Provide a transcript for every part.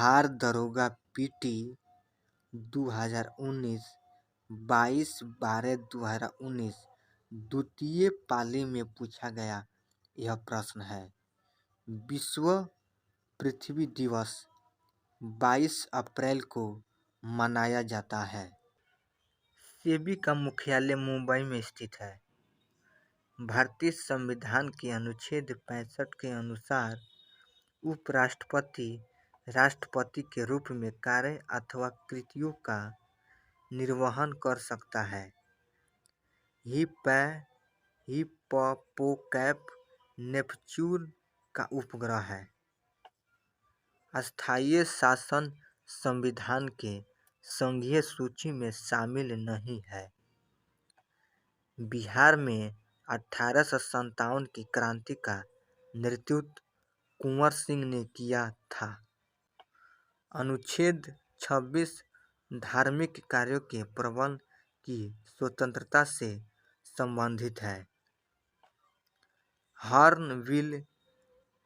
बिहार दरोगा पीटी 2019 22/12/2019 द्वितीय पाली में पूछा गया यह प्रश्न है। विश्व पृथ्वी दिवस 22 अप्रैल को मनाया जाता है। सेबी का मुख्यालय मुंबई में स्थित है। भारतीय संविधान के अनुच्छेद 65 के अनुसार उपराष्ट्रपति राष्ट्रपति के रूप में कार्य अथवा कृतियों का निर्वहन कर सकता है। हिप्पोकैम्प नेपच्यून का उपग्रह है। स्थायी शासन संविधान के संघीय सूची में शामिल नहीं है। बिहार में 1857 की क्रांति का नेतृत्व कुंवर सिंह ने किया था। अनुच्छेद 26 धार्मिक कार्यों के प्रबंधन की स्वतंत्रता से संबंधित है। हॉर्नबिल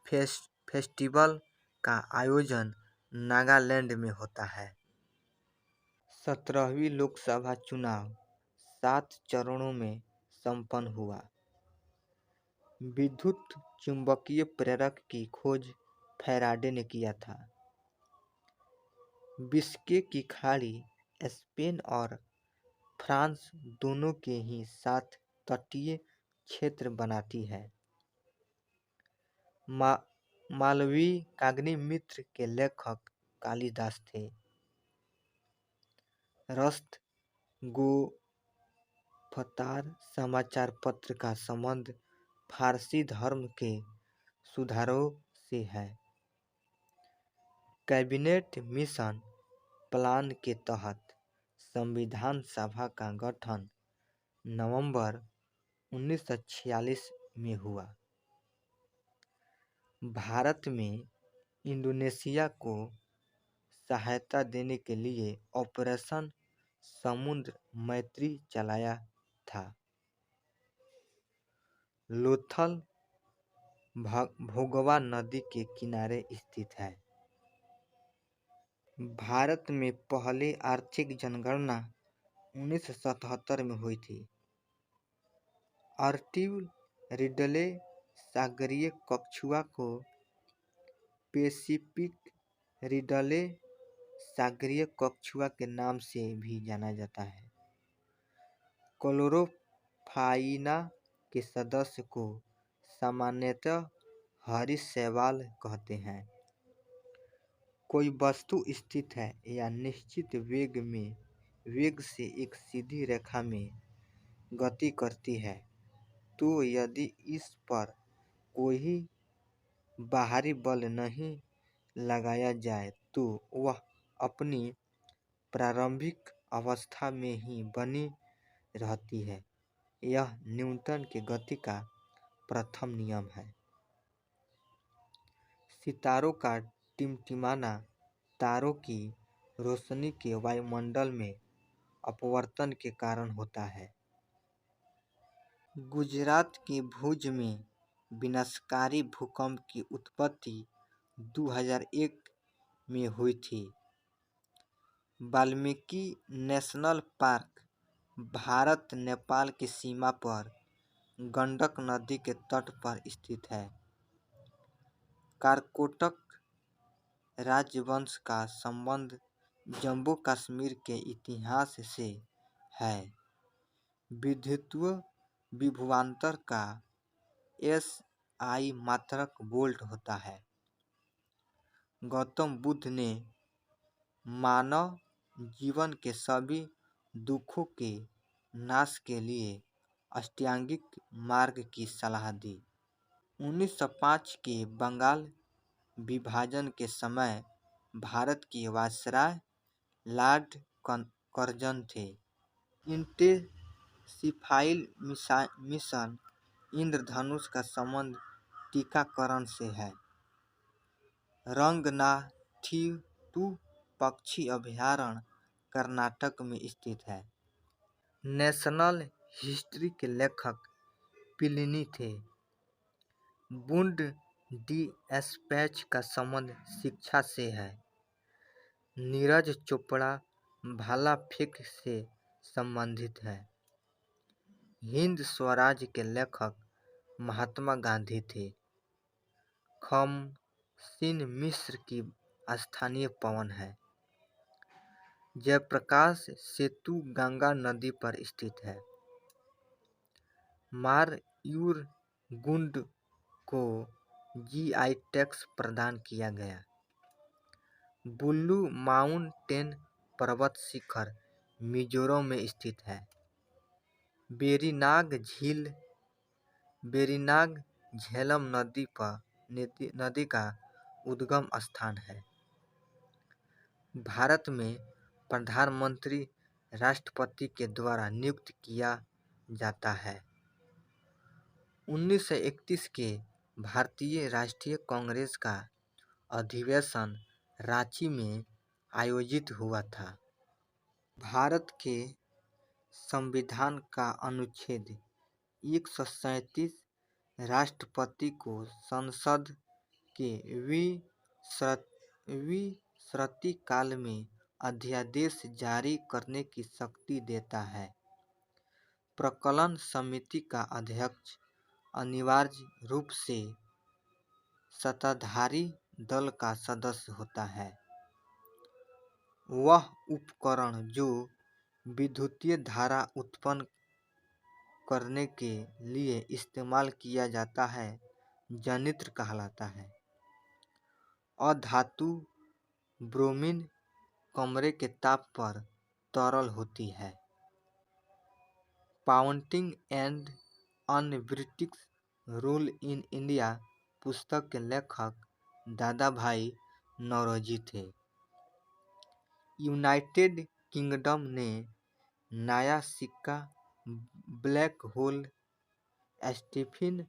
फेस्टिवल का आयोजन नागालैंड में होता है। 17वीं लोकसभा चुनाव 7 चरणों में संपन्न हुआ। विद्युत चुंबकीय प्रेरक की खोज फैराडे ने किया था। बिस्केक की खाड़ी स्पेन और फ्रांस दोनों के ही साथ तटीय क्षेत्र बनाती है। मालवीय काग्निमित्र के लेखक कालिदास थे। रश्त-ए-गौफतार समाचार पत्र का संबंध फारसी धर्म के सुधारों से है। कैबिनेट मिशन प्लान के तहत संविधान सभा का गठन नवंबर 1946 में हुआ। भारत में इंडोनेशिया को सहायता देने के लिए ऑपरेशन समुद्र मैत्री चलाया था। लोथल भोगवा नदी के किनारे स्थित है। भारत में पहली आर्थिक जनगणना 1977 में हुई थी। अर्टिल रिडले सागरीय कछुआ को पैसिफिक रिडले सागरीय कछुआ के नाम से भी जाना जाता है। क्लोरोफाइना के सदस्य को सामान्यतः हरी शैवाल कहते हैं। कोई वस्तु स्थित है या निश्चित वेग से एक सीधी रेखा में गति करती है तो यदि इस पर कोई बाहरी बल नहीं लगाया जाए तो वह अपनी प्रारंभिक अवस्था में ही बनी रहती है। यह न्यूटन के गति का प्रथम नियम है। सितारों का टिमटिमाना तारों की रोशनी के वायुमंडल में अपवर्तन के कारण होता है। गुजरात के भुज में विनाशकारी भूकंप की उत्पत्ति 2001 में हुई थी। वाल्मीकि नेशनल पार्क भारत नेपाल की सीमा पर गंडक नदी के तट पर स्थित है। कारकोटक राजवंश का संबंध जम्मू कश्मीर के इतिहास से है। विद्युतीय विभवांतर का SI मात्रक वोल्ट होता है। गौतम बुद्ध ने मानव जीवन के सभी दुखों के नाश के लिए अष्टांगिक मार्ग की सलाह दी। 1905 के बंगाल विभाजन के समय भारत के वायसराय लॉर्ड कर्जन थे। इंटेंसिफाइड मिशन इंद्रधनुष का संबंध टीकाकरण से है। रंगनाथिट्टू पक्षी अभयारण्य कर्नाटक में स्थित है। नेशनल हिस्ट्री के लेखक प्लिनी थे। वुड डिस्पैच का संबंध शिक्षा से है। नीरज चोपड़ा भाला फेंक से संबंधित है। हिंद स्वराज के लेखक महात्मा गांधी थे। खमसिन मिस्र की स्थानीय पवन है। जयप्रकाश सेतु गंगा नदी पर स्थित है। मारयूरगुंड को जीआई टैग प्रदान किया गया। बुल्लू माउंटेन पर्वत शिखर मिजोरम में स्थित है। वेरीनाग झील वेरीनाग झेलम नदी का उद्गम स्थान है। भारत में प्रधानमंत्री राष्ट्रपति के द्वारा नियुक्त किया जाता है। 1931 के भारतीय राष्ट्रीय कांग्रेस का अधिवेशन रांची में आयोजित हुआ था। भारत के संविधान का अनुच्छेद 137 राष्ट्रपति को संसद के विश्रांति काल में अध्यादेश जारी करने की शक्ति देता है। प्रकलन समिति का अध्यक्ष अनिवार्य रूप से सत्ताधारी दल का सदस्य होता है। वह उपकरण जो विद्युतीय धारा उत्पन्न करने के लिए इस्तेमाल किया जाता है जनित्र कहलाता है। अधातु ब्रोमीन कमरे के ताप पर तरल होती है। पाउंटिंग and unBritish rule in India पुस्तक के लेखक दादा भाई नौरोजी थे। यूनाइटेड किंगडम ने नया सिक्का ब्लैक होल स्टीफन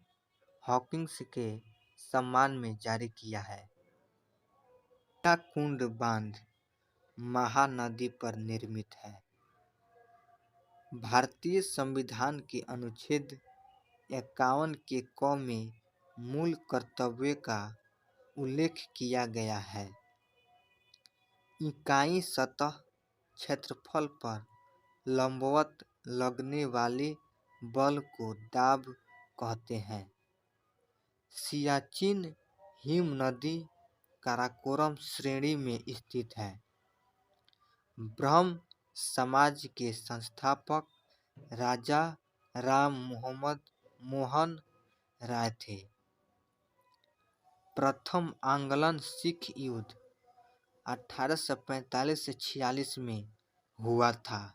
हॉकिंग के सम्मान में जारी किया है। कुंड बांध महानदी पर निर्मित है। भारतीय संविधान के अनुच्छेद 51 के क में मूल कर्तव्य का उल्लेख किया गया है। इकाई सतह क्षेत्रफल पर लंबवत लगने वाले बल को दाब कहते हैं। सियाचिन हिमनदी काराकोरम श्रेणी में स्थित है। ब्रह्म समाज के संस्थापक राजा राम मोहन राय थे। प्रथम आंग्लन सिख युद्ध 1845 से 46 में हुआ था।